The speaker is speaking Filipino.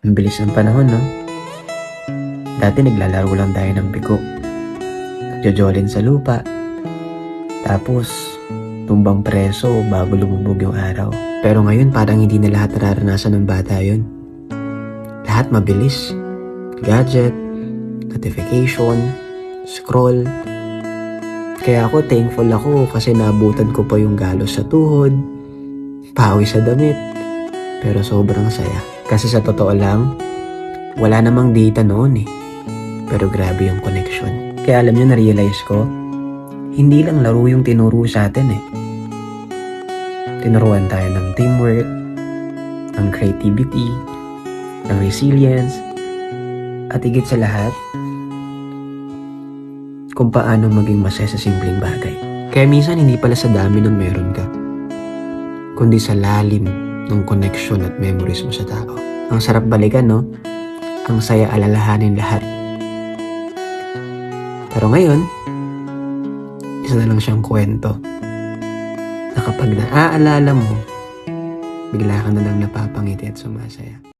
Ang bilis ng panahon, no? Dati naglalaro lang tayo ng biko. Nagjojolin sa lupa. Tapos, tumbang preso bago lumubog yung araw. Pero ngayon parang hindi na lahat nararanasan ng bata yun. Lahat mabilis. Gadget, notification, scroll. Kaya ako thankful ako kasi naabutan ko pa yung galos sa tuhod, pawis sa damit. Pero sobrang saya. Kasi sa totoo lang, wala namang data noon eh. Pero grabe yung connection. Kaya alam nyo, na-realize ko, hindi lang laro yung tinuro sa atin eh. Tinuruan tayo ng teamwork, ng creativity, ng resilience, at higit sa lahat, kung paano maging masaya sa simpleng bagay. Kaya minsan hindi pala sa dami ng meron ka, kundi sa lalim ng connection at memories mo sa tao. Ang sarap balikan, no? Ang saya alalahanin lahat. Pero ngayon, isa na lang siyang kwento na kapag naaalala mo, bigla ka na lang napapangiti at sumasaya.